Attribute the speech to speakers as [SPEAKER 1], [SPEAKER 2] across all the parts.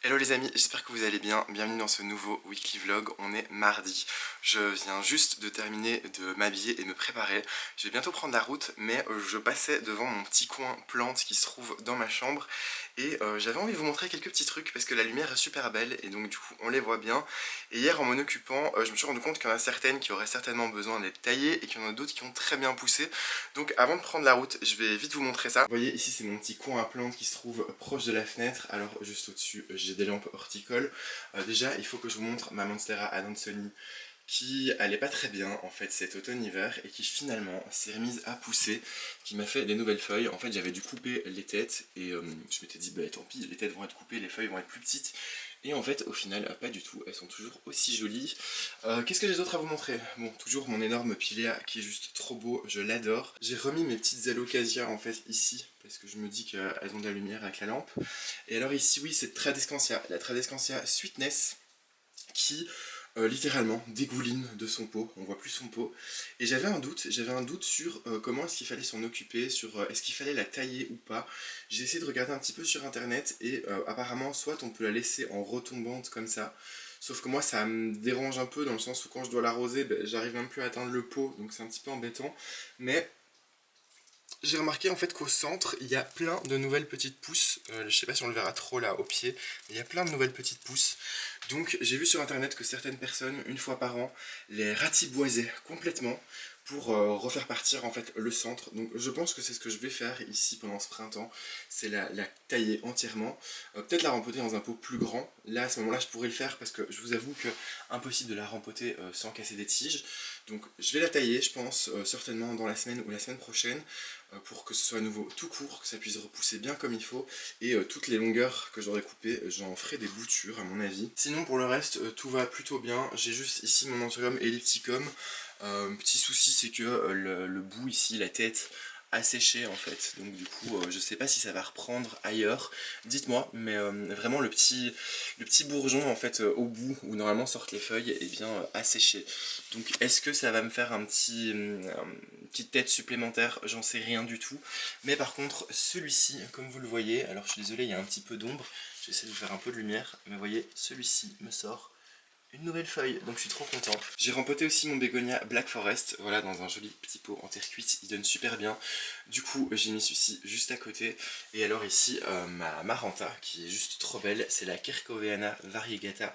[SPEAKER 1] Hello les amis, j'espère que vous allez bien, bienvenue dans ce nouveau weekly vlog, on est mardi, je viens juste de terminer de m'habiller et me préparer, je vais bientôt prendre la route mais je passais devant mon petit coin plante qui se trouve dans ma chambre et j'avais envie de vous montrer quelques petits trucs parce que la lumière est super belle et donc du coup on les voit bien et hier en m'en occupant je me suis rendu compte qu'il y en a certaines qui auraient certainement besoin d'être taillées et qu'il y en a d'autres qui ont très bien poussé, donc avant de prendre la route je vais vite vous montrer ça. Vous voyez ici c'est mon petit coin à plantes qui se trouve proche de la fenêtre, alors juste au-dessus j'ai des lampes horticoles. Déjà il faut que je vous montre ma Monstera Adansonii qui allait pas très bien en fait cet automne-hiver et qui finalement s'est remise à pousser, qui m'a fait des nouvelles feuilles. En fait j'avais dû couper les têtes et je m'étais dit bah tant pis, les têtes vont être coupées, les feuilles vont être plus petites. Et en fait au final pas du tout, elles sont toujours aussi jolies. Qu'est-ce que j'ai d'autre à vous montrer? Bon, toujours mon énorme pilea qui est juste trop beau, je l'adore. J'ai remis mes petites alocasias en fait ici parce que je me dis qu'elles ont de la lumière avec la lampe. Et alors ici oui c'est Tradescantia, la Tradescantia Sweetness qui littéralement dégouline de son pot, on voit plus son pot. Et j'avais un doute sur comment est-ce qu'il fallait s'en occuper, sur est-ce qu'il fallait la tailler ou pas. J'ai essayé de regarder un petit peu sur internet et apparemment soit on peut la laisser en retombante comme ça, sauf que moi ça me dérange un peu dans le sens où quand je dois l'arroser, ben, j'arrive même plus à atteindre le pot, donc c'est un petit peu embêtant. Mais j'ai remarqué en fait qu'au centre, il y a plein de nouvelles petites pousses. Je sais pas si on le verra trop là au pied, mais il y a plein de nouvelles petites pousses. Donc j'ai vu sur internet que certaines personnes, une fois par an, les ratiboisaient complètement pour refaire partir en fait le centre. Donc je pense que c'est ce que je vais faire ici pendant ce printemps, c'est la tailler entièrement, peut-être la rempoter dans un pot plus grand. Là à ce moment-là je pourrais le faire parce que je vous avoue que impossible de la rempoter sans casser des tiges. Donc je vais la tailler je pense certainement dans la semaine ou la semaine prochaine pour que ce soit à nouveau tout court, que ça puisse repousser bien comme il faut et toutes les longueurs que j'aurai coupées j'en ferai des boutures à mon avis. Sinon pour le reste tout va plutôt bien, j'ai juste ici mon Anthurium ellipticum. Petit souci c'est que le bout ici, la tête a séché en fait, donc du coup je sais pas si ça va reprendre ailleurs, dites-moi, mais vraiment le petit bourgeon en fait au bout où normalement sortent les feuilles et bien a séché. Donc est-ce que ça va me faire une petite tête supplémentaire? J'en sais rien du tout, mais par contre celui-ci comme vous le voyez, alors je suis désolé il y a un petit peu d'ombre, j'essaie de vous faire un peu de lumière, mais vous voyez celui-ci me sort une nouvelle feuille, donc je suis trop content. J'ai rempoté aussi mon bégonia Black Forest, voilà, dans un joli petit pot en terre cuite, il donne super bien. Du coup, j'ai mis celui-ci juste à côté. Et alors ici, ma Maranta, qui est juste trop belle, c'est la Kerkoveana variegata.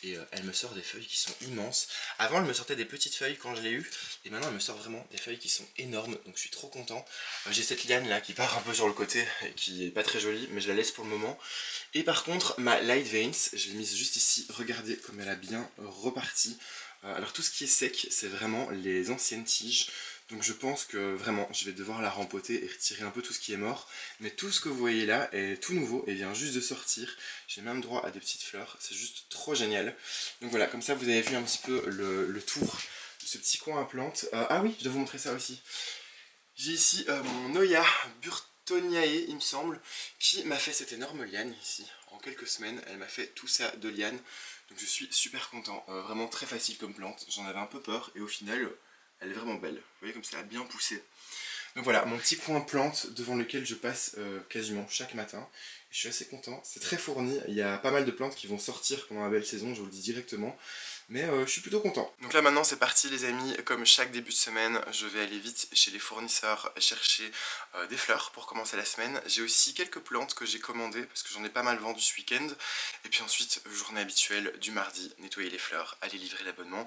[SPEAKER 1] Et elle me sort des feuilles qui sont immenses. Avant, elle me sortait des petites feuilles quand je l'ai eu. Et maintenant, elle me sort vraiment des feuilles qui sont énormes, donc je suis trop content. J'ai cette liane là qui part un peu sur le côté, et qui est pas très jolie, mais je la laisse pour le moment. Et par contre, ma Light Veins, je l'ai mise juste ici, regardez comme elle a bien reparti. Alors tout ce qui est sec, c'est vraiment les anciennes tiges. Donc je pense que vraiment, je vais devoir la rempoter et retirer un peu tout ce qui est mort. Mais tout ce que vous voyez là est tout nouveau et vient juste de sortir. J'ai même droit à des petites fleurs, c'est juste trop génial. Donc voilà, comme ça vous avez vu un petit peu le tour de ce petit coin à plantes. Ah oui, je dois vous montrer ça aussi. J'ai ici mon Noya Burtoniae, il me semble, qui m'a fait cette énorme liane ici. En quelques semaines, elle m'a fait tout ça de liane. Donc je suis super content. Vraiment très facile comme plante. J'en avais un peu peur et au final, elle est vraiment belle. Vous voyez comme ça a bien poussé. Donc voilà, mon petit coin plante devant lequel je passe quasiment chaque matin. Je suis assez content, c'est très fourni. Il y a pas mal de plantes qui vont sortir pendant la belle saison, je vous le dis directement. Mais je suis plutôt content. Donc là maintenant c'est parti les amis, comme chaque début de semaine, je vais aller vite chez les fournisseurs chercher des fleurs pour commencer la semaine. J'ai aussi quelques plantes que j'ai commandées parce que j'en ai pas mal vendu ce week-end. Et puis ensuite, journée habituelle du mardi, nettoyer les fleurs, aller livrer l'abonnement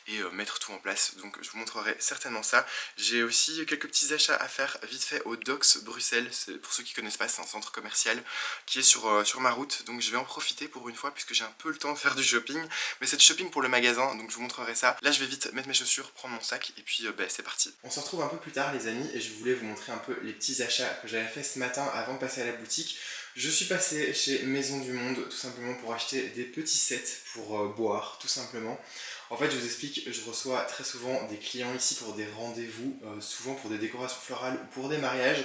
[SPEAKER 1] et mettre tout en place. Donc je vous montrerai certainement ça. J'ai aussi quelques petits achats à faire vite fait au Docks Bruxelles. Pour ceux qui connaissent pas, c'est un centre commercial qui est sur ma route. Donc je vais en profiter pour une fois puisque j'ai un peu le temps de faire du shopping. Mais c'est du shopping pour le magasin, donc je vous montrerai ça. Là je vais vite mettre mes chaussures, prendre mon sac et puis c'est parti. On se retrouve un peu plus tard les amis et je voulais vous montrer un peu les petits achats que j'avais fait ce matin avant de passer à la boutique. Je suis passé chez Maison du Monde tout simplement pour acheter des petits sets pour boire tout simplement. En fait je vous explique, je reçois très souvent des clients ici pour des rendez-vous, souvent pour des décorations florales ou pour des mariages.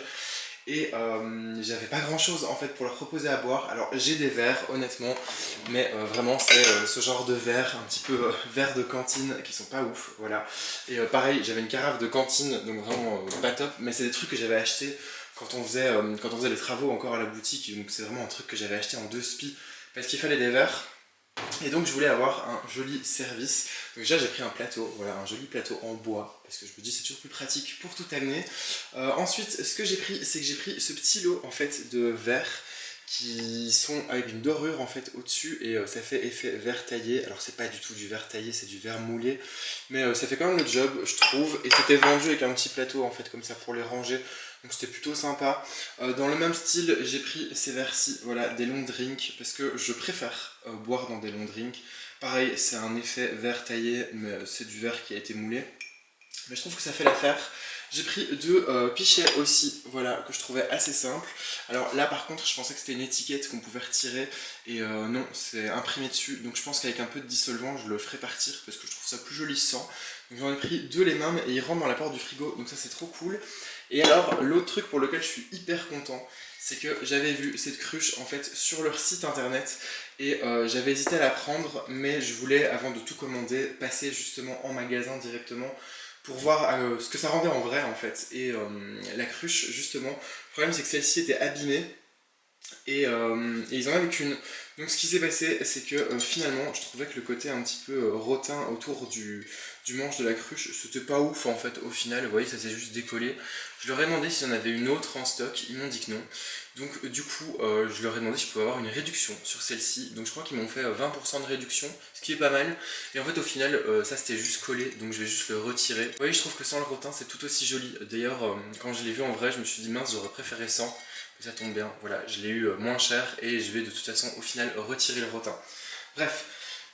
[SPEAKER 1] Et j'avais pas grand chose en fait pour leur proposer à boire. Alors j'ai des verres honnêtement, mais vraiment c'est ce genre de verres, un petit peu verres de cantine qui sont pas ouf, voilà. Et pareil, j'avais une carafe de cantine, donc vraiment pas top, mais c'est des trucs que j'avais acheté quand on faisait les travaux encore à la boutique, donc c'est vraiment un truc que j'avais acheté en deux spi parce qu'il fallait des verres. Et donc je voulais avoir un joli service. Donc déjà j'ai pris un plateau, voilà, un joli plateau en bois, parce que je me dis c'est toujours plus pratique pour tout amener. Ensuite ce que j'ai pris, c'est que j'ai pris ce petit lot en fait de verres qui sont avec une dorure en fait au-dessus et ça fait effet verre taillé. Alors c'est pas du tout du verre taillé, c'est du verre moulé, mais ça fait quand même le job je trouve, et c'était vendu avec un petit plateau en fait comme ça pour les ranger, donc c'était plutôt sympa. Dans le même style j'ai pris ces verres-ci, voilà, des long drinks, parce que je préfère boire dans des long drinks. Pareil, c'est un effet verre taillé, mais c'est du verre qui a été moulé, mais je trouve que ça fait l'affaire. J'ai pris deux pichets aussi, voilà, que je trouvais assez simples. Alors là par contre je pensais que c'était une étiquette qu'on pouvait retirer, et non, c'est imprimé dessus, donc je pense qu'avec un peu de dissolvant je le ferai partir, parce que je trouve ça plus joli sans. Donc j'en ai pris deux les mêmes, et ils rentrent dans la porte du frigo, donc ça c'est trop cool. Et alors l'autre truc pour lequel je suis hyper content, c'est que j'avais vu cette cruche en fait sur leur site internet, et j'avais hésité à la prendre, mais je voulais, avant de tout commander, passer justement en magasin directement pour voir ce que ça rendait en vrai en fait. Et la cruche justement, le problème c'est que celle-ci était abîmée, et ils en avaient qu'une. Donc ce qui s'est passé, c'est que finalement je trouvais que le côté un petit peu rotin autour du manche de la cruche, c'était pas ouf en fait au final. Vous voyez, ça s'est juste décollé. Je leur ai demandé s'il y en avait une autre en stock, ils m'ont dit que non. Donc du coup je leur ai demandé si je pouvais avoir une réduction sur celle-ci. Donc je crois qu'ils m'ont fait 20% de réduction, ce qui est pas mal. Et en fait au final ça c'était juste collé, donc je vais juste le retirer. Vous voyez, je trouve que sans le rotin c'est tout aussi joli. D'ailleurs quand je l'ai vu en vrai je me suis dit mince, j'aurais préféré sans. Ça tombe bien, voilà, je l'ai eu moins cher, et je vais de toute façon au final retirer le rotin. Bref,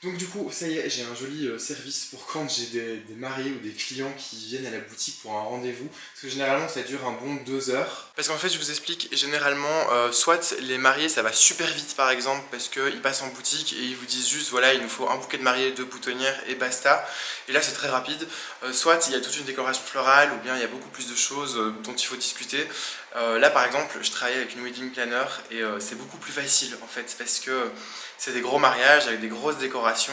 [SPEAKER 1] donc du coup ça y est, j'ai un joli service pour quand j'ai des mariés ou des clients qui viennent à la boutique pour un rendez-vous, parce que généralement ça dure un bon 2 heures. Parce qu'en fait je vous explique, généralement soit les mariés ça va super vite par exemple, parce qu'ils passent en boutique et ils vous disent juste voilà, il nous faut un bouquet de mariés, 2 boutonnières et basta, et là c'est très rapide. Soit il y a toute une décoration florale, ou bien il y a beaucoup plus de choses dont il faut discuter. Là par exemple je travaille avec une wedding planner, et c'est beaucoup plus facile en fait, parce que c'est des gros mariages avec des grosses décorations,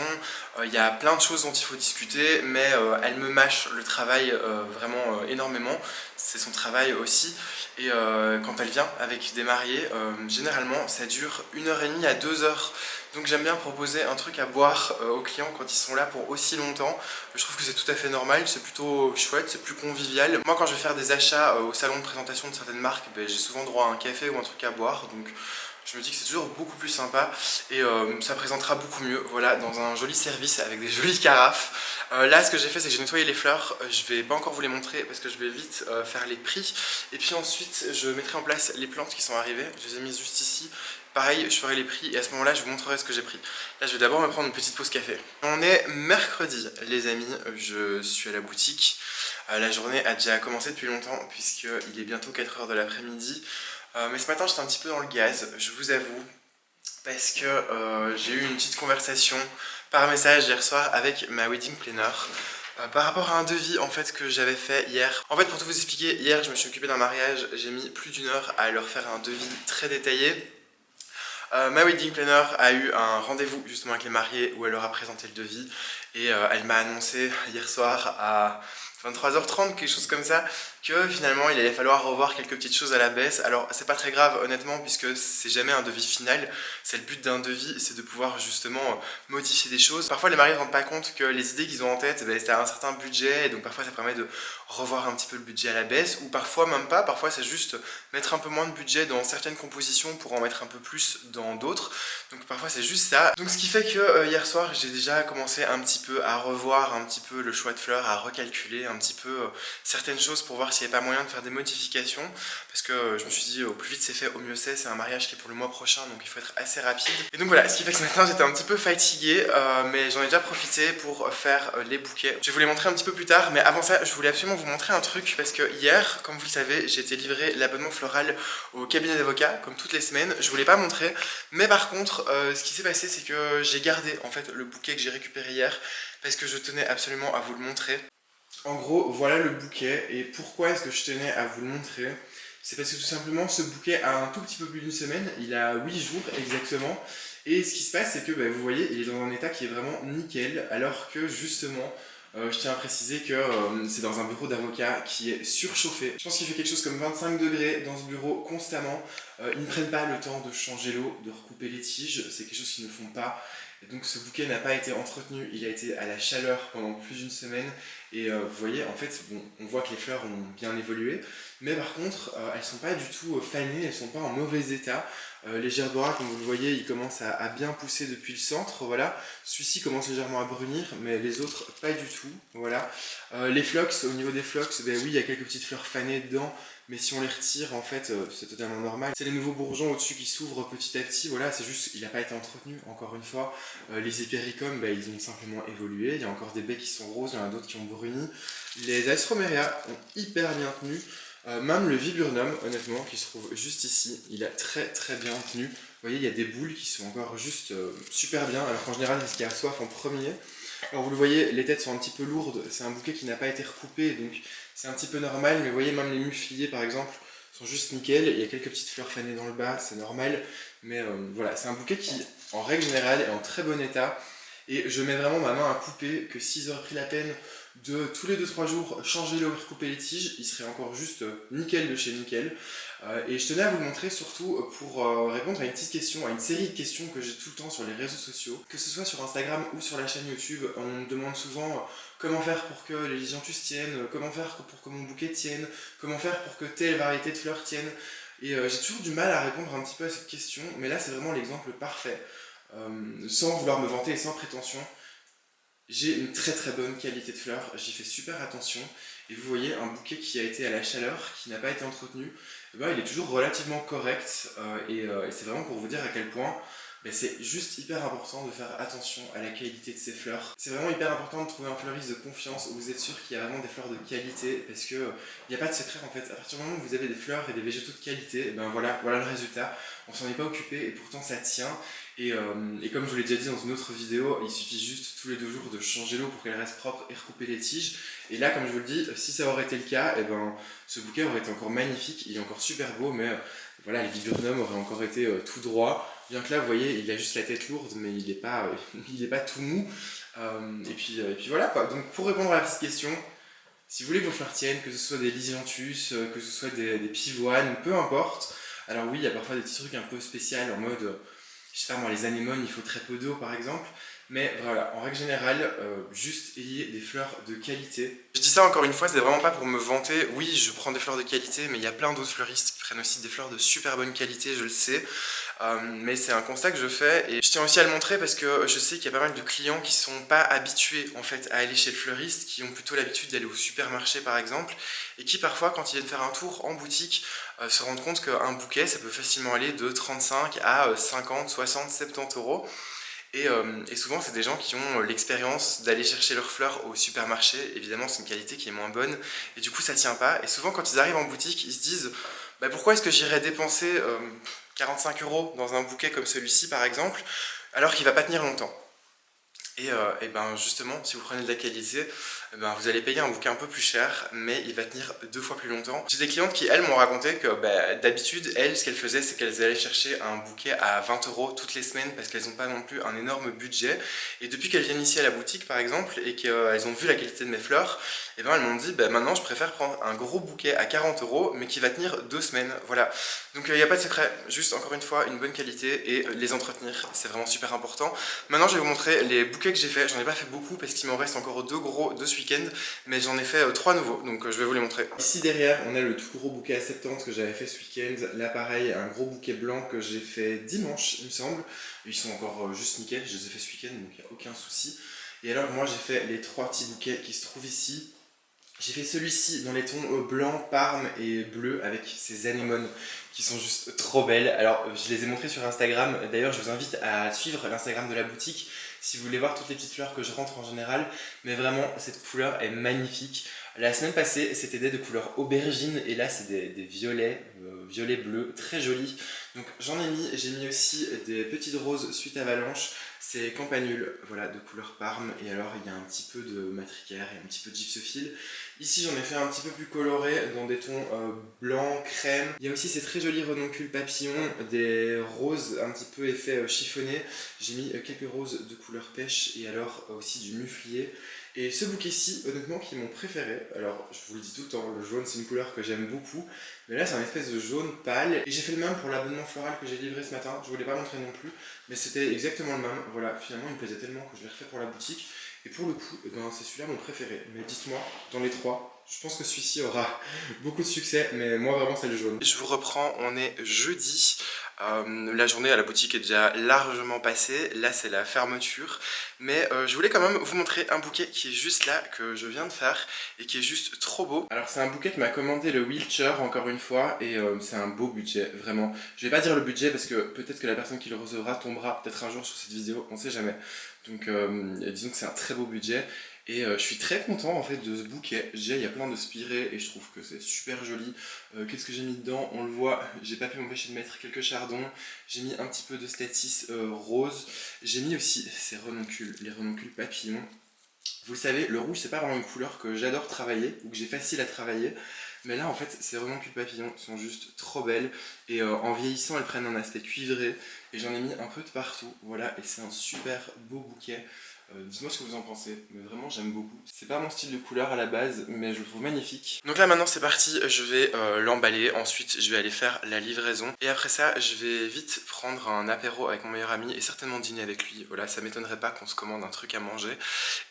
[SPEAKER 1] il y a plein de choses dont il faut discuter, mais elle me mâche le travail vraiment énormément, c'est son travail aussi. Et quand elle vient avec des mariés, généralement ça dure 1h30 à 2 heures. Donc j'aime bien proposer un truc à boire aux clients quand ils sont là pour aussi longtemps. Je trouve que c'est tout à fait normal, c'est plutôt chouette, c'est plus convivial. Moi quand je vais faire des achats au salon de présentation de certaines marques, ben, j'ai souvent droit à un café ou un truc à boire. Donc je me dis que c'est toujours beaucoup plus sympa, et ça présentera beaucoup mieux, voilà, dans un joli service avec des jolies carafes. Là ce que j'ai fait c'est que j'ai nettoyé les fleurs, je vais pas encore vous les montrer parce que je vais vite faire les prix, et puis ensuite je mettrai en place les plantes qui sont arrivées, je les ai mises juste ici. Pareil, je ferai les prix, et à ce moment là je vous montrerai ce que j'ai pris. Là je vais d'abord me prendre une petite pause café. On est mercredi les amis, je suis à la boutique. La journée a déjà commencé depuis longtemps puisqu'il est bientôt 4 h de l'après-midi. Mais ce matin j'étais un petit peu dans le gaz, je vous avoue, parce que j'ai eu une petite conversation par message hier soir avec ma wedding planner par rapport à un devis en fait que j'avais fait hier. En fait, pour tout vous expliquer, hier je me suis occupé d'un mariage, j'ai mis plus d'1 heure à leur faire un devis très détaillé. Ma wedding planner a eu un rendez-vous justement avec les mariés où elle leur a présenté le devis, et elle m'a annoncé hier soir à 23h30, quelque chose comme ça, que finalement il allait falloir revoir quelques petites choses à la baisse. Alors c'est pas très grave honnêtement, puisque c'est jamais un devis final, c'est le but d'un devis, c'est de pouvoir justement modifier des choses. Parfois les mariés ne se rendent pas compte que les idées qu'ils ont en tête, c'est à un certain budget, et donc parfois ça permet de revoir un petit peu le budget à la baisse, ou parfois même pas, parfois c'est juste mettre un peu moins de budget dans certaines compositions pour en mettre un peu plus dans d'autres, donc parfois c'est juste ça. Donc ce qui fait que hier soir j'ai déjà commencé un petit peu à revoir un petit peu le choix de fleurs, à recalculer un petit peu certaines choses pour voir s'il n'y avait pas moyen de faire des modifications, parce que je me suis dit au plus vite c'est fait, au mieux c'est un mariage qui est pour le mois prochain, donc il faut être assez rapide. Et donc voilà, ce qui fait que ce matin j'étais un petit peu fatigué, mais j'en ai déjà profité pour faire les bouquets. Je vais vous les montrer un petit peu plus tard, mais avant ça je voulais absolument vous montrer un truc, parce que hier, comme vous le savez, j'ai été livré l'abonnement floral au cabinet d'avocat, comme toutes les semaines. Je vous l'ai pas montré, mais par contre ce qui s'est passé c'est que j'ai gardé en fait le bouquet que j'ai récupéré hier, parce que je tenais absolument à vous le montrer. En gros, voilà le bouquet, et pourquoi est-ce que je tenais à vous le montrer? C'est parce que tout simplement ce bouquet a un tout petit peu plus d'une semaine, il a 8 jours exactement, et ce qui se passe c'est que vous voyez, il est dans un état qui est vraiment nickel, alors que justement Je tiens à préciser que c'est dans un bureau d'avocat qui est surchauffé. Je pense qu'il fait quelque chose comme 25 degrés dans ce bureau constamment. Ils ne prennent pas le temps de changer l'eau, de recouper les tiges, c'est quelque chose qu'ils ne font pas. Et donc ce bouquet n'a pas été entretenu, il a été à la chaleur pendant plus d'une semaine. Et vous voyez, en fait, bon, on voit que les fleurs ont bien évolué. Mais par contre, elles ne sont pas du tout fanées, elles ne sont pas en mauvais état. Les gerbera, comme vous le voyez, ils commencent à bien pousser depuis le centre, voilà. Celui-ci commence légèrement à brunir, mais les autres pas du tout, voilà. Les phlox, au niveau des phlox, ben oui, il y a quelques petites fleurs fanées dedans, mais si on les retire, en fait, c'est totalement normal. C'est les nouveaux bourgeons au-dessus qui s'ouvrent petit à petit, voilà, c'est juste, il n'a pas été entretenu, encore une fois. Les hypericums, ben, ils ont simplement évolué, il y a encore des baies qui sont roses, il y en a d'autres qui ont bruni. Les Alstroemeria ont hyper bien tenu. Même le viburnum, honnêtement, qui se trouve juste ici, il a très bien tenu. Vous voyez, il y a des boules qui sont encore juste super bien, alors qu'en général, c'est ce qui a soif en premier. Alors vous le voyez, les têtes sont un petit peu lourdes, c'est un bouquet qui n'a pas été recoupé, donc c'est un petit peu normal, mais vous voyez, même les mufliers, par exemple, sont juste nickel. Il y a quelques petites fleurs fanées dans le bas, c'est normal, mais voilà, c'est un bouquet qui, en règle générale, est en très bon état. Et je mets vraiment ma main à couper que s'ils auraient pris la peine de tous les 2-3 jours changer l'eau et recouper les tiges, il serait encore juste nickel de chez nickel. Et je tenais à vous le montrer surtout pour répondre à une petite question, à une série de questions que j'ai tout le temps sur les réseaux sociaux. Que ce soit sur Instagram ou sur la chaîne YouTube, on me demande souvent comment faire pour que les lisianthus tiennent, comment faire pour que mon bouquet tienne, comment faire pour que telle variété de fleurs tienne. Et j'ai toujours du mal à répondre un petit peu à cette question, mais là c'est vraiment l'exemple parfait. Sans vouloir me vanter et sans prétention, j'ai une très bonne qualité de fleurs, j'y fais super attention. Et vous voyez, un bouquet qui a été à la chaleur, qui n'a pas été entretenu, eh ben, il est toujours relativement correct. Et c'est vraiment pour vous dire à quel point c'est juste hyper important de faire attention à la qualité de ces fleurs. C'est vraiment hyper important de trouver un fleuriste de confiance où vous êtes sûr qu'il y a vraiment des fleurs de qualité, parce que il n'y a pas de secret en fait. À partir du moment où vous avez des fleurs et des végétaux de qualité, eh ben voilà le résultat. On s'en est pas occupé et pourtant ça tient. Et comme je vous l'ai déjà dit dans une autre vidéo, il suffit juste tous les 2 jours de changer l'eau pour qu'elle reste propre et recouper les tiges. Et là, comme je vous le dis, si ça aurait été le cas, eh ben, ce bouquet aurait été encore magnifique, il est encore super beau, mais voilà, les viburnums auraient encore été tout droit. Bien que là, vous voyez, il a juste la tête lourde, mais il n'est pas, il est pas tout mou. Et puis voilà quoi. Donc pour répondre à la petite question, si vous voulez que vos fleurs tiennent, que ce soit des lisianthus, que ce soit des pivoines, peu importe. Alors oui, il y a parfois des petits trucs un peu spéciaux en mode, je sais pas moi, les anémones, il faut très peu d'eau par exemple. Mais voilà, en règle générale, juste ayez des fleurs de qualité. Je dis ça encore une fois, c'est vraiment pas pour me vanter. Oui, je prends des fleurs de qualité, mais il y a plein d'autres fleuristes qui prennent aussi des fleurs de super bonne qualité, je le sais. Mais c'est un constat que je fais et je tiens aussi à le montrer parce que je sais qu'il y a pas mal de clients qui sont pas habitués en fait à aller chez le fleuriste, qui ont plutôt l'habitude d'aller au supermarché par exemple, et qui parfois quand ils viennent faire un tour en boutique se rendent compte qu'un bouquet ça peut facilement aller de 35 à 50, 60, 70 euros. Et souvent c'est des gens qui ont l'expérience d'aller chercher leurs fleurs au supermarché. Évidemment c'est une qualité qui est moins bonne et du coup ça tient pas. Et souvent quand ils arrivent en boutique ils se disent pourquoi est-ce que j'irais dépenser 45 euros dans un bouquet comme celui-ci par exemple alors qu'il va pas tenir longtemps. Et ben justement, si vous prenez de la qualité, vous allez payer un bouquet un peu plus cher, mais il va tenir 2 fois plus longtemps. J'ai des clientes qui, elles, m'ont raconté que d'habitude, elles, ce qu'elles faisaient, c'est qu'elles allaient chercher un bouquet à 20 euros toutes les semaines parce qu'elles n'ont pas non plus un énorme budget. Et depuis qu'elles viennent ici à la boutique, par exemple, et qu'elles ont vu la qualité de mes fleurs, elles m'ont dit, maintenant, je préfère prendre un gros bouquet à 40 euros, mais qui va tenir 2 semaines. Voilà. Donc il n'y a pas de secret, juste encore une fois, une bonne qualité et les entretenir, c'est vraiment super important. Maintenant, je vais vous montrer les bouquets que j'ai fait. J'en ai pas fait beaucoup parce qu'il m'en reste encore 2 gros de ce week-end, mais j'en ai fait 3 nouveaux, donc je vais vous les montrer. Ici derrière, on a le tout gros bouquet à 70 que j'avais fait ce week-end. Là, pareil, un gros bouquet blanc que j'ai fait dimanche, il me semble. Ils sont encore juste nickel, je les ai fait ce week-end, donc il n'y a aucun souci. Et alors, moi, j'ai fait les 3 petits bouquets qui se trouvent ici. J'ai fait celui-ci dans les tons blanc, parme et bleu avec ces anémones qui sont juste trop belles. Alors je les ai montrées sur Instagram, d'ailleurs je vous invite à suivre l'Instagram de la boutique si vous voulez voir toutes les petites fleurs que je rentre en général. Mais vraiment cette couleur est magnifique. La semaine passée c'était des de couleur aubergine et là c'est des violets, violet bleu, très jolis. Donc j'en ai mis, j'ai mis aussi des petites roses suite avalanche. C'est campanule, voilà, de couleur parme, et alors il y a un petit peu de matricaire et un petit peu de gypsophile. Ici j'en ai fait un petit peu plus coloré dans des tons blanc, crème. Il y a aussi ces très jolis renoncules papillons, des roses un petit peu effet chiffonné. J'ai mis quelques roses de couleur pêche et alors aussi du muflier. Et ce bouquet-ci, honnêtement, qui est mon préféré. Alors, je vous le dis tout le temps, le jaune c'est une couleur que j'aime beaucoup. Mais là, c'est un espèce de jaune pâle. Et j'ai fait le même pour l'abonnement floral que j'ai livré ce matin. Je ne vous l'ai pas montré non plus. Mais c'était exactement le même. Voilà, finalement, il me plaisait tellement que je l'ai refait pour la boutique. Et pour le coup, eh ben, c'est celui-là mon préféré. Mais dites-moi, dans les trois, je pense que celui-ci aura beaucoup de succès, mais moi vraiment c'est le jaune. Je vous reprends, on est jeudi. La journée à la boutique est déjà largement passée. Là c'est la fermeture. Mais je voulais quand même vous montrer un bouquet qui est juste là, que je viens de faire et qui est juste trop beau. Alors c'est un bouquet que m'a commandé le Wheelchair encore une fois et c'est un beau budget, vraiment. Je vais pas dire le budget parce que peut-être que la personne qui le recevra tombera peut-être un jour sur cette vidéo, on sait jamais. Donc disons que c'est un très beau budget. Et je suis très content en fait de ce bouquet. Déjà il y a plein de spirées et je trouve que c'est super joli. Qu'est-ce que j'ai mis dedans? On le voit, j'ai pas pu m'empêcher de mettre quelques chardons. J'ai mis un petit peu de statis rose. J'ai mis aussi ces renoncules, les renoncules papillons. Vous le savez, le rouge c'est pas vraiment une couleur que j'adore travailler ou que j'ai facile à travailler. Mais là en fait ces renoncules papillons sont juste trop belles. Et en vieillissant elles prennent un aspect cuivré. Et j'en ai mis un peu de partout. Voilà, et c'est un super beau bouquet. Dites-moi ce que vous en pensez, mais vraiment j'aime beaucoup. C'est pas mon style de couleur à la base, mais je le trouve magnifique. Donc là maintenant c'est parti, je vais l'emballer, ensuite je vais aller faire la livraison. Et après ça, je vais vite prendre un apéro avec mon meilleur ami et certainement dîner avec lui. Voilà, ça m'étonnerait pas qu'on se commande un truc à manger.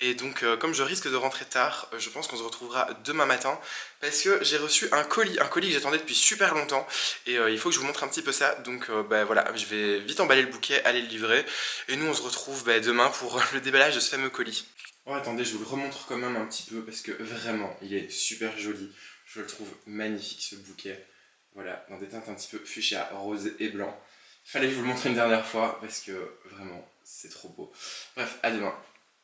[SPEAKER 1] Et donc comme je risque de rentrer tard, je pense qu'on se retrouvera demain matin. Parce que j'ai reçu un colis que j'attendais depuis super longtemps. Et il faut que je vous montre un petit peu ça. Donc bah, voilà, je vais vite emballer le bouquet, aller le livrer. Et nous on se retrouve demain pour le déballage de ce fameux colis. Oh attendez, je vous le remontre quand même un petit peu parce que vraiment il est super joli. Je le trouve magnifique ce bouquet. Voilà, dans des teintes un petit peu fuchsia, rose et blanc. Fallait que je vous le montre une dernière fois parce que vraiment c'est trop beau. Bref, à demain.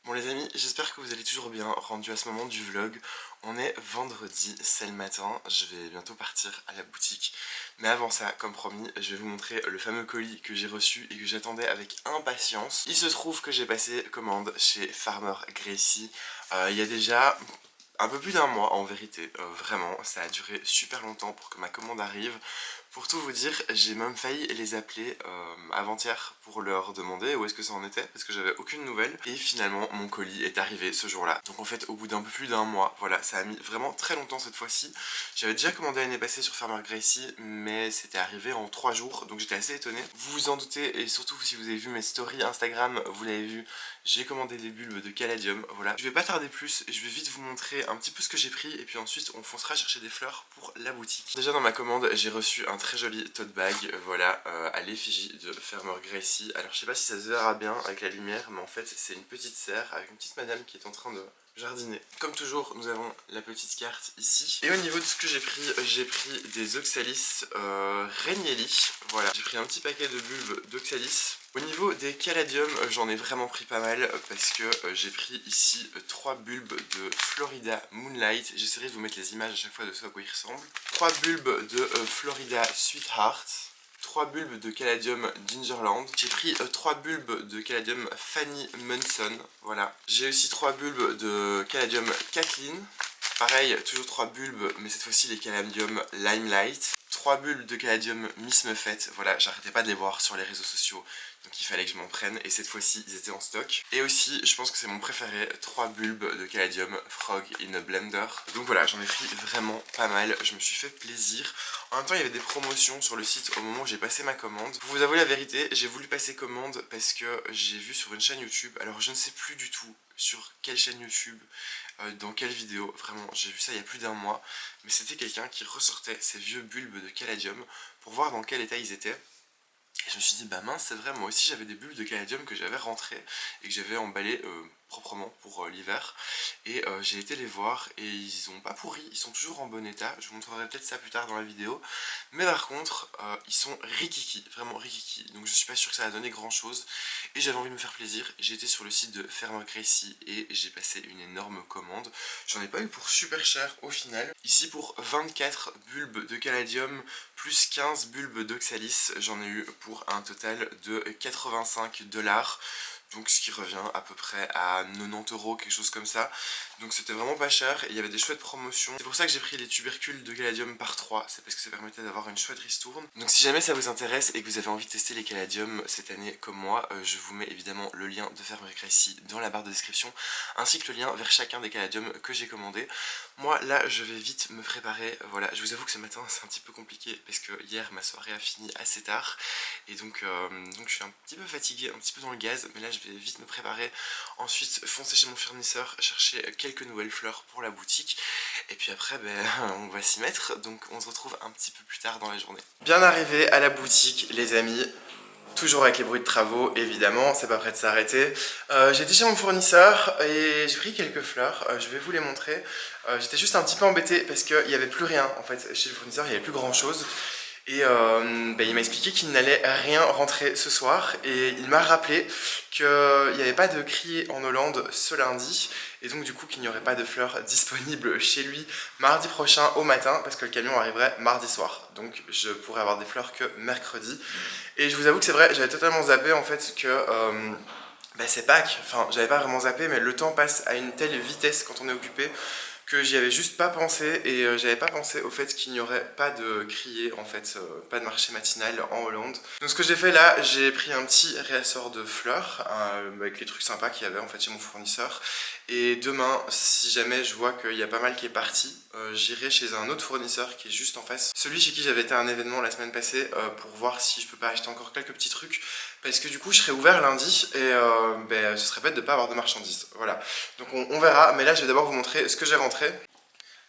[SPEAKER 1] Bon les amis, j'espère que vous allez toujours bien, rendu à ce moment du vlog. On est vendredi, c'est le matin, je vais bientôt partir à la boutique. Mais avant ça, comme promis, je vais vous montrer le fameux colis que j'ai reçu et que j'attendais avec impatience. Il se trouve que j'ai passé commande chez Farmer Gracie il y a déjà un peu plus d'un mois en vérité, vraiment, ça a duré super longtemps pour que ma commande arrive. Pour tout vous dire, j'ai même failli les appeler avant-hier pour leur demander où est-ce que ça en était, parce que j'avais aucune nouvelle. Et finalement, mon colis est arrivé ce jour-là. Donc en fait, au bout d'un peu plus d'un mois, voilà, ça a mis vraiment très longtemps cette fois-ci. J'avais déjà commandé l'année passée sur Farmer Gracie, mais c'était arrivé en 3 jours, donc j'étais assez étonné. Vous vous en doutez, et surtout si vous avez vu mes stories Instagram, vous l'avez vu, j'ai commandé des bulbes de caladium, voilà. Je vais pas tarder plus, je vais vite vous montrer un petit peu ce que j'ai pris, et puis ensuite on foncera chercher des fleurs pour la boutique. Déjà dans ma commande, j'ai reçu un très joli tote bag, voilà, à l'effigie de Farmer Gracie. Alors je sais pas si ça se verra bien avec la lumière, mais en fait c'est une petite serre avec une petite madame qui est en train de jardiner. Comme toujours, nous avons la petite carte ici. Et au niveau de ce que j'ai pris des Oxalis Regnelli. Voilà, j'ai pris un petit paquet de bulbes d'Oxalis. Au niveau des caladiums, j'en ai vraiment pris pas mal parce que j'ai pris ici 3 bulbes de Florida Moonlight. J'essaierai de vous mettre les images à chaque fois de ce à quoi ils ressemblent. 3 bulbes de Florida Sweetheart. 3 bulbes de caladium Gingerland. J'ai pris 3 bulbes de caladium Fanny Munson. Voilà. J'ai aussi 3 bulbes de caladium Kathleen. Pareil, toujours 3 bulbes, mais cette fois-ci les caladium Limelight. 3 bulbes de caladium Miss Muffet. Voilà, j'arrêtais pas de les voir sur les réseaux sociaux. Donc il fallait que je m'en prenne et cette fois-ci ils étaient en stock. Et aussi je pense que c'est mon préféré, 3 bulbes de caladium Frog in a Blender. Donc voilà, j'en ai pris vraiment pas mal, je me suis fait plaisir. En même temps il y avait des promotions sur le site au moment où j'ai passé ma commande. Pour vous avouer la vérité, j'ai voulu passer commande parce que j'ai vu sur une chaîne YouTube, alors je ne sais plus du tout sur quelle chaîne YouTube, dans quelle vidéo, vraiment j'ai vu ça il y a plus d'un mois. Mais c'était quelqu'un qui ressortait ces vieux bulbes de caladium pour voir dans quel état ils étaient. Et je me suis dit, bah mince, c'est vrai, moi aussi j'avais des bulbes de caladium que j'avais rentrés et que j'avais emballés proprement pour l'hiver. Et j'ai été les voir et ils ont pas pourri, ils sont toujours en bon état. Je vous montrerai peut-être ça plus tard dans la vidéo. Mais par contre, ils sont rikiki, vraiment rikiki. Donc je suis pas sûr que ça va donner grand chose. Et j'avais envie de me faire plaisir. J'ai été sur le site de Farmer Gracie et j'ai passé une énorme commande. J'en ai pas eu pour super cher au final. Ici pour 24 bulbes de caladium plus 15 bulbes d'Oxalis, j'en ai eu pour un total de 85 $. Donc ce qui revient à peu près à 90 €, quelque chose comme ça. Donc c'était vraiment pas cher et il y avait des chouettes promotions. C'est pour ça que j'ai pris les tubercules de caladium par 3, c'est parce que ça permettait d'avoir une chouette ristourne. Donc si jamais ça vous intéresse et que vous avez envie de tester les caladiums cette année comme moi, je vous mets évidemment le lien de Ferme Récrétie dans la barre de description, ainsi que le lien vers chacun des caladiums que j'ai commandé. Moi là je vais vite me préparer, voilà, je vous avoue que ce matin c'est un petit peu compliqué parce que hier ma soirée a fini assez tard et donc je suis un petit peu fatigué, un petit peu dans le gaz, mais là je vais vite me préparer, ensuite foncer chez mon fournisseur, chercher quelques nouvelles fleurs pour la boutique et puis après on va s'y mettre, donc on se retrouve un petit peu plus tard dans la journée. Bien arrivé à la boutique les amis. Toujours avec les bruits de travaux, évidemment, c'est pas prêt de s'arrêter. J'ai été chez mon fournisseur et j'ai pris quelques fleurs, je vais vous les montrer. J'étais juste un petit peu embêté parce qu'il n'y avait plus rien en fait chez le fournisseur, il n'y avait plus grand chose. Et il m'a expliqué qu'il n'allait rien rentrer ce soir et il m'a rappelé qu'il n'y avait pas de criée en Hollande ce lundi et donc du coup qu'il n'y aurait pas de fleurs disponibles chez lui mardi prochain au matin parce que le camion arriverait mardi soir. Donc je pourrais avoir des fleurs que mercredi. Et je vous avoue que c'est vrai, j'avais totalement zappé en fait que c'est Pâques, enfin j'avais pas vraiment zappé mais le temps passe à une telle vitesse quand on est occupé que j'y avais juste pas pensé et j'avais pas pensé au fait qu'il n'y aurait pas de criée en fait, pas de marché matinal en Hollande. Donc ce que j'ai fait là, j'ai pris un petit réassort de fleurs avec les trucs sympas qu'il y avait en fait chez mon fournisseur et demain si jamais je vois qu'il y a pas mal qui est parti, j'irai chez un autre fournisseur qui est juste en face, celui chez qui j'avais été à un événement la semaine passée pour voir si je peux pas acheter encore quelques petits trucs parce que du coup je serai ouvert lundi et ce serait bête de pas avoir de marchandises, voilà. Donc on verra, mais là je vais d'abord vous montrer ce que j'ai rentré.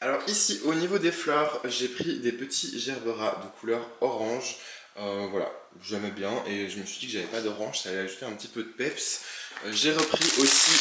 [SPEAKER 1] Alors ici au niveau des fleurs, j'ai pris des petits gerberas de couleur orange, voilà, j'aimais bien et je me suis dit que j'avais pas d'orange, ça allait ajouter un petit peu de peps. J'ai repris aussi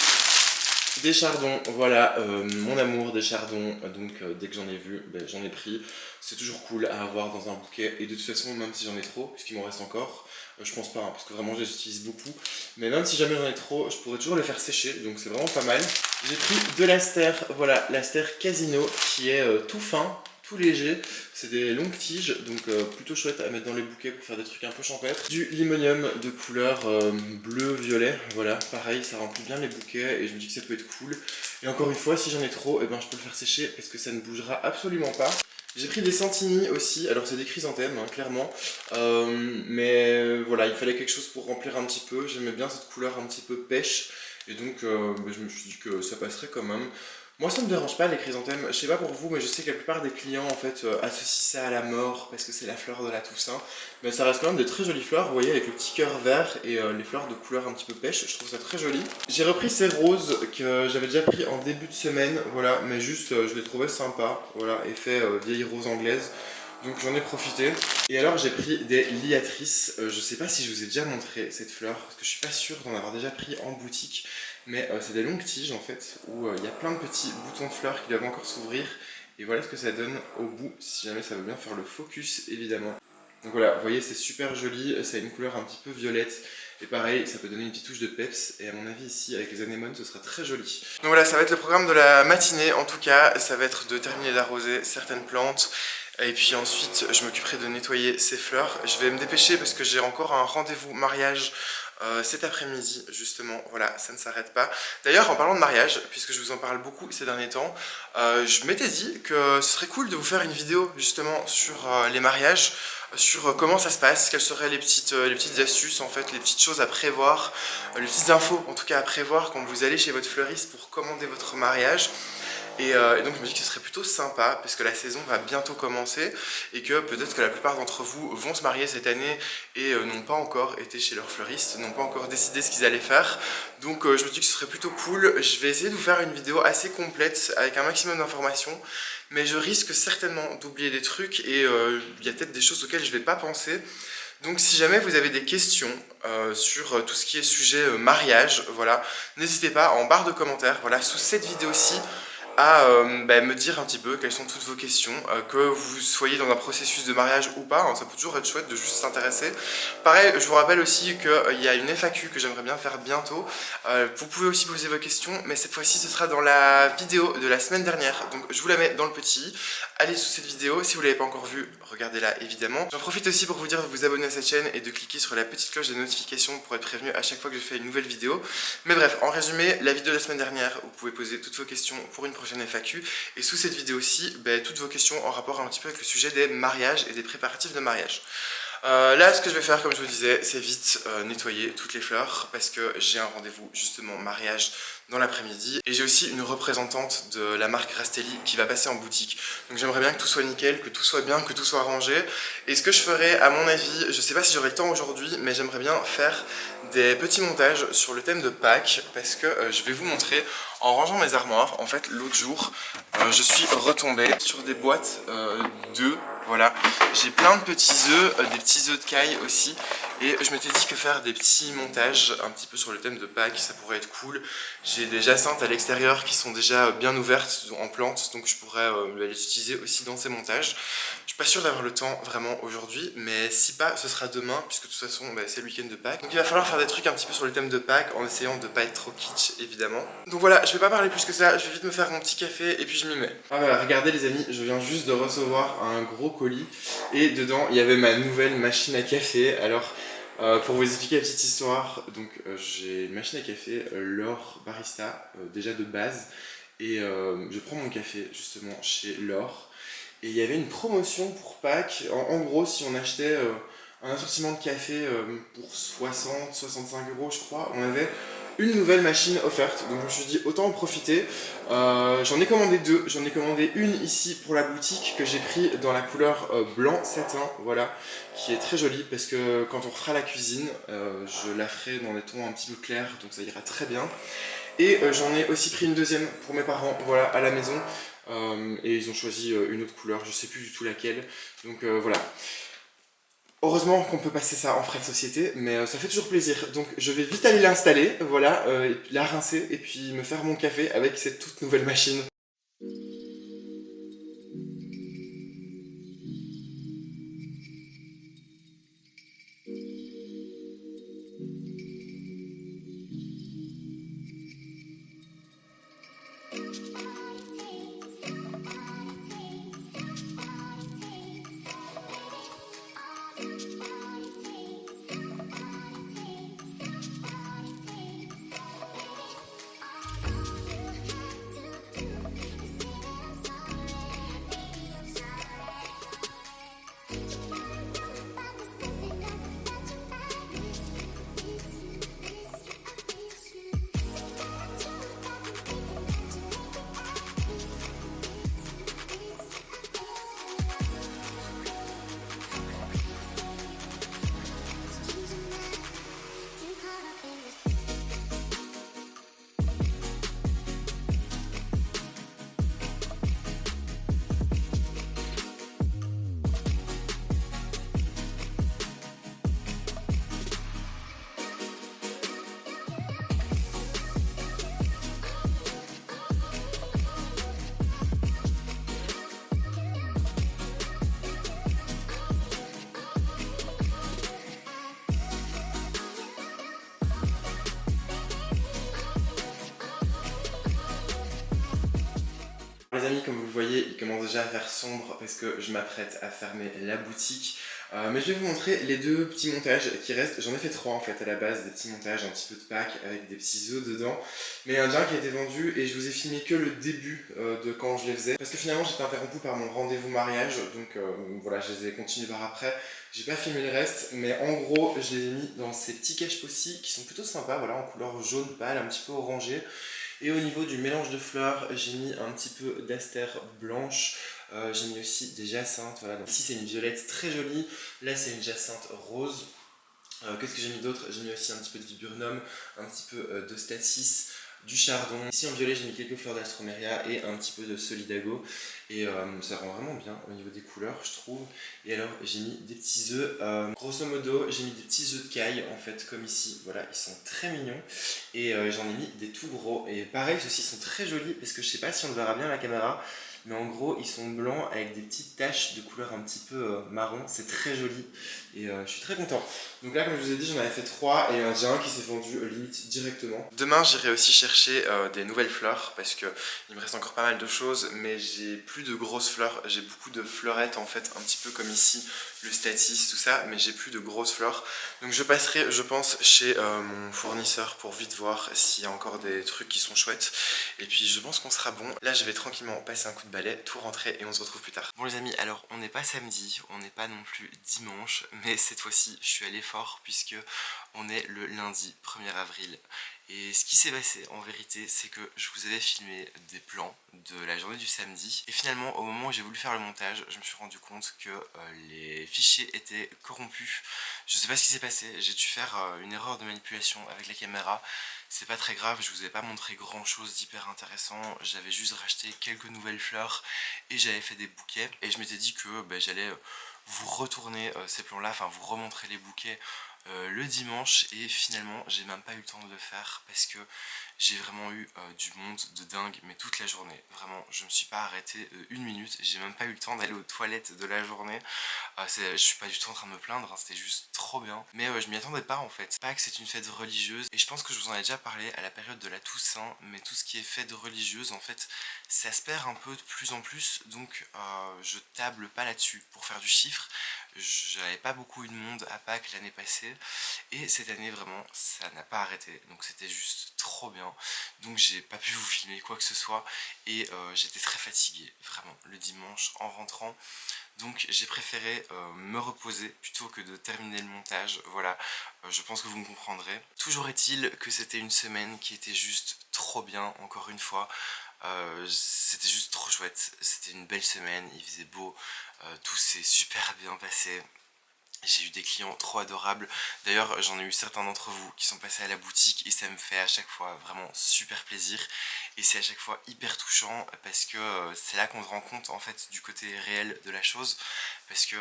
[SPEAKER 1] des chardons, voilà, mon amour des chardons, donc dès que j'en ai vu, j'en ai pris. C'est toujours cool à avoir dans un bouquet et de toute façon même si j'en ai trop, puisqu'il m'en reste encore, je pense pas, hein, parce que vraiment je les utilise beaucoup, mais même si jamais j'en ai trop, je pourrais toujours les faire sécher, donc c'est vraiment pas mal. J'ai pris de l'aster, voilà, l'aster Casino qui est tout fin, tout léger, c'est des longues tiges, donc plutôt chouette à mettre dans les bouquets pour faire des trucs un peu champêtres. Du limonium de couleur bleu-violet, voilà, pareil, ça remplit bien les bouquets et je me dis que ça peut être cool. Et encore une fois, si j'en ai trop, je peux le faire sécher parce que ça ne bougera absolument pas. J'ai pris des santini aussi, alors c'est des chrysanthèmes, hein, clairement, mais voilà, il fallait quelque chose pour remplir un petit peu, j'aimais bien cette couleur un petit peu pêche, et donc je me suis dit que ça passerait quand même. Moi ça me dérange pas les chrysanthèmes, je sais pas pour vous mais je sais que la plupart des clients en fait associent ça à la mort parce que c'est la fleur de la Toussaint. Mais ça reste quand même des très jolies fleurs, vous voyez avec le petit cœur vert et les fleurs de couleur un petit peu pêche, je trouve ça très joli. J'ai repris ces roses que j'avais déjà pris en début de semaine, voilà, mais juste je les trouvais sympas, voilà, effet vieille rose anglaise. Donc j'en ai profité. Et alors j'ai pris des liatrices. Je sais pas si je vous ai déjà montré cette fleur, parce que je suis pas sûr d'en avoir déjà pris en boutique. Mais c'est des longues tiges en fait, où il y a plein de petits boutons de fleurs qui doivent encore s'ouvrir. Et voilà ce que ça donne au bout, si jamais ça veut bien faire le focus évidemment. Donc voilà, vous voyez c'est super joli, ça a une couleur un petit peu violette. Et pareil, ça peut donner une petite touche de peps. Et à mon avis ici, avec les anémones, ce sera très joli. Donc voilà, ça va être le programme de la matinée en tout cas. Ça va être de terminer d'arroser certaines plantes. Et puis ensuite, je m'occuperai de nettoyer ces fleurs. Je vais me dépêcher parce que j'ai encore un rendez-vous mariage cet après-midi, justement. Voilà, ça ne s'arrête pas. D'ailleurs, en parlant de mariage, puisque je vous en parle beaucoup ces derniers temps, je m'étais dit que ce serait cool de vous faire une vidéo justement sur les mariages, sur comment ça se passe, quelles seraient les petites astuces en fait, les petites choses à prévoir, les petites infos en tout cas à prévoir quand vous allez chez votre fleuriste pour commander votre mariage. Et donc je me dis que ce serait plutôt sympa parce que la saison va bientôt commencer et que peut-être que la plupart d'entre vous vont se marier cette année et n'ont pas encore été chez leur fleuriste, n'ont pas encore décidé ce qu'ils allaient faire. Donc je me dis que ce serait plutôt cool. Je vais essayer de vous faire une vidéo assez complète avec un maximum d'informations, mais je risque certainement d'oublier des trucs et il y a peut-être des choses auxquelles je ne vais pas penser. Donc si jamais vous avez des questions sur tout ce qui est sujet mariage, voilà, n'hésitez pas en barre de commentaires, voilà, sous cette vidéo-ci. à me dire un petit peu quelles sont toutes vos questions, que vous soyez dans un processus de mariage ou pas, hein, ça peut toujours être chouette de juste s'intéresser. Pareil, je vous rappelle aussi qu'il y a une FAQ que j'aimerais bien faire bientôt. Vous pouvez aussi poser vos questions, mais cette fois-ci ce sera dans la vidéo de la semaine dernière, donc je vous la mets dans le petit. Allez sous cette vidéo, si vous ne l'avez pas encore vue, regardez-la évidemment. J'en profite aussi pour vous dire de vous abonner à cette chaîne et de cliquer sur la petite cloche de notification pour être prévenu à chaque fois que je fais une nouvelle vidéo. Mais bref, en résumé, la vidéo de la semaine dernière, vous pouvez poser toutes vos questions pour une prochaine FAQ. Et sous cette vidéo-ci, toutes vos questions en rapport un petit peu avec le sujet des mariages et des préparatifs de mariage. Là, ce que je vais faire, comme je vous disais, c'est vite nettoyer toutes les fleurs parce que j'ai un rendez-vous justement mariage dans l'après-midi et j'ai aussi une représentante de la marque Rastelli qui va passer en boutique. Donc j'aimerais bien que tout soit nickel, que tout soit bien, que tout soit rangé. Et ce que je ferai, à mon avis, je sais pas si j'aurai le temps aujourd'hui, mais j'aimerais bien faire des petits montages sur le thème de Pâques parce que je vais vous montrer en rangeant mes armoires. En fait, l'autre jour, je suis retombé sur des boîtes d'œufs. Voilà, j'ai plein de petits œufs, des petits œufs de caille aussi. Et je m'étais dit que faire des petits montages un petit peu sur le thème de Pâques, ça pourrait être cool. J'ai des jacinthes à l'extérieur qui sont déjà bien ouvertes en plantes, donc je pourrais les utiliser aussi dans ces montages. Je suis pas sûr d'avoir le temps vraiment aujourd'hui, mais si pas, ce sera demain, puisque de toute façon c'est le week-end de Pâques. Donc il va falloir faire des trucs un petit peu sur le thème de Pâques, en essayant de pas être trop kitsch évidemment. Donc voilà, je vais pas parler plus que ça, je vais vite me faire mon petit café et puis je m'y mets. Ah voilà, regardez les amis, je viens juste de recevoir un gros colis et dedans il y avait ma nouvelle machine à café. Alors pour vous expliquer la petite histoire, donc j'ai une machine à café, L'Or Barista, déjà de base, et je prends mon café justement chez L'Or, et il y avait une promotion pour Pâques. En gros, si on achetait un assortiment de café pour 60-65 euros je crois, on avait une nouvelle machine offerte, donc je me suis dit autant en profiter. J'en ai commandé deux, j'en ai commandé une ici pour la boutique que j'ai pris dans la couleur blanc satin, voilà, qui est très jolie parce que quand on refera la cuisine, je la ferai dans des tons un petit peu clairs, donc ça ira très bien. Et j'en ai aussi pris une deuxième pour mes parents, voilà, à la maison, et ils ont choisi une autre couleur, je sais plus du tout laquelle, donc voilà. Heureusement qu'on peut passer ça en frais de société, mais ça fait toujours plaisir. Donc je vais vite aller l'installer, voilà, et puis la rincer et puis me faire mon café avec cette toute nouvelle machine. Les amis, comme vous le voyez, il commence déjà à faire sombre parce que je m'apprête à fermer la boutique. Mais je vais vous montrer les deux petits montages qui restent. J'en ai fait trois en fait à la base, des petits montages, un petit peu de Pâques avec des petits œufs dedans. Mais il y en a un qui a été vendu et je vous ai filmé que le début de quand je les faisais. Parce que finalement j'étais interrompu par mon rendez-vous mariage, donc voilà, je les ai continués par après. J'ai pas filmé le reste, mais en gros je les ai mis dans ces petits cache-pocis qui sont plutôt sympas, voilà, en couleur jaune pâle, un petit peu orangé. Et au niveau du mélange de fleurs, j'ai mis un petit peu d'astère blanche, j'ai mis aussi des jacinthes, voilà. Donc ici c'est une violette très jolie, là c'est une jacinthe rose. Qu'est-ce que j'ai mis d'autre? J'ai mis aussi un petit peu de viburnum, un petit peu de statis. du chardon. Ici en violet j'ai mis quelques fleurs d'Astromeria et un petit peu de Solidago. Et ça rend vraiment bien au niveau des couleurs je trouve. Et alors j'ai mis des petits œufs, grosso modo j'ai mis des petits œufs de caille en fait comme ici. Voilà, ils sont très mignons. Et j'en ai mis des tout gros. Et pareil ceux-ci sont très jolis parce que je sais pas si on le verra bien à la caméra. Mais en gros ils sont blancs avec des petites taches de couleur un petit peu marron. C'est très joli et je suis très content. Donc là comme je vous ai dit j'en avais fait 3 et j'ai un qui s'est vendu limite directement. Demain j'irai aussi chercher des nouvelles fleurs parce que il me reste encore pas mal de choses mais j'ai plus de grosses fleurs. J'ai beaucoup de fleurettes en fait un petit peu comme ici le Statis tout ça mais j'ai plus de grosses fleurs. Donc je passerai je pense chez mon fournisseur pour vite voir s'il y a encore des trucs qui sont chouettes. Et puis je pense qu'on sera bon. Là je vais tranquillement passer un coup de balai, tout rentrer et on se retrouve plus tard. Bon les amis, alors on n'est pas samedi, on n'est pas non plus dimanche, mais cette fois-ci je suis allé fort puisque on est le lundi 1er avril. Et ce qui s'est passé en vérité c'est que je vous avais filmé des plans de la journée du samedi et finalement au moment où j'ai voulu faire le montage je me suis rendu compte que les fichiers étaient corrompus. Je sais pas ce qui s'est passé, j'ai dû faire une erreur de manipulation avec la caméra. C'est pas très grave, je vous ai pas montré grand chose d'hyper intéressant, j'avais juste racheté quelques nouvelles fleurs et j'avais fait des bouquets et je m'étais dit que j'allais vous retourner ces plans là, enfin vous remontrer les bouquets le dimanche et finalement j'ai même pas eu le temps de le faire parce que j'ai vraiment eu du monde de dingue mais toute la journée, vraiment je me suis pas arrêté une minute, j'ai même pas eu le temps d'aller aux toilettes de la journée. Je suis pas du tout en train de me plaindre, hein, c'était juste trop bien. Mais je m'y attendais pas en fait. Pâques c'est une fête religieuse et je pense que je vous en ai déjà parlé à la période de la Toussaint. Mais tout ce qui est fête religieuse en fait ça se perd un peu de plus en plus. Donc je table pas là-dessus pour faire du chiffre. J'avais pas beaucoup eu de monde à Pâques l'année passée. Et cette année vraiment ça n'a pas arrêté. Donc c'était juste trop bien. Donc j'ai pas pu vous filmer quoi que ce soit. Et j'étais très fatigué vraiment le dimanche en rentrant. Donc j'ai préféré me reposer plutôt que de terminer le montage, voilà, je pense que vous me comprendrez. Toujours est-il que c'était une semaine qui était juste trop bien, encore une fois, c'était juste trop chouette, c'était une belle semaine, il faisait beau, tout s'est super bien passé. J'ai eu des clients trop adorables. D'ailleurs, j'en ai eu certains d'entre vous qui sont passés à la boutique et ça me fait à chaque fois vraiment super plaisir. Et c'est à chaque fois hyper touchant parce que c'est là qu'on se rend compte en fait du côté réel de la chose. Parce que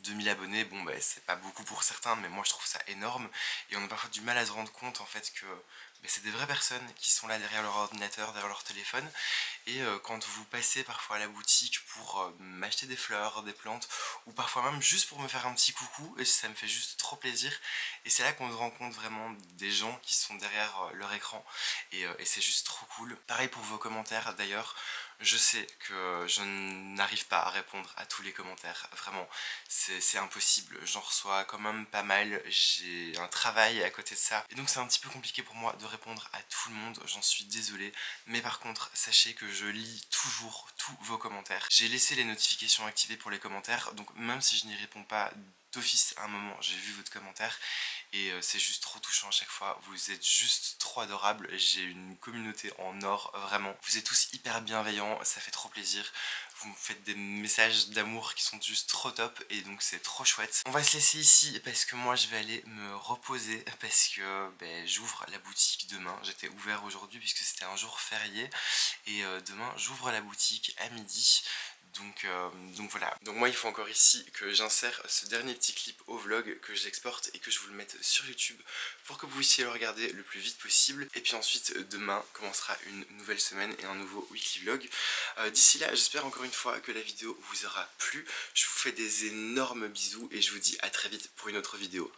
[SPEAKER 1] 2000 abonnés, bon c'est pas beaucoup pour certains, mais moi je trouve ça énorme. Et on a parfois du mal à se rendre compte en fait que c'est des vraies personnes qui sont là derrière leur ordinateur, derrière leur téléphone. Et quand vous passez parfois à la boutique pour m'acheter des fleurs, des plantes, ou parfois même juste pour me faire un petit coucou, et ça me fait juste trop plaisir. Et c'est là qu'on se rend compte vraiment des gens qui sont derrière leur écran. Et c'est juste trop cool. Pareil pour vos commentaires d'ailleurs. Je sais que je n'arrive pas à répondre à tous les commentaires, vraiment, c'est impossible, j'en reçois quand même pas mal, j'ai un travail à côté de ça, et donc c'est un petit peu compliqué pour moi de répondre à tout le monde, j'en suis désolé, mais par contre, sachez que je lis toujours tous vos commentaires. J'ai laissé les notifications activées pour les commentaires, donc même si je n'y réponds pas d'office à un moment, j'ai vu votre commentaire et c'est juste trop touchant à chaque fois, vous êtes juste trop adorables, j'ai une communauté en or, vraiment, vous êtes tous hyper bienveillants, ça fait trop plaisir, vous me faites des messages d'amour qui sont juste trop top et donc c'est trop chouette. On va se laisser ici parce que moi je vais aller me reposer parce que j'ouvre la boutique demain, j'étais ouvert aujourd'hui puisque c'était un jour férié et demain j'ouvre la boutique à midi. Donc voilà, donc moi il faut encore ici que j'insère ce dernier petit clip au vlog, que j'exporte et que je vous le mette sur YouTube pour que vous puissiez le regarder le plus vite possible. Et puis ensuite demain commencera une nouvelle semaine et un nouveau weekly vlog. D'ici là j'espère encore une fois que la vidéo vous aura plu. Je vous fais des énormes bisous et je vous dis à très vite pour une autre vidéo.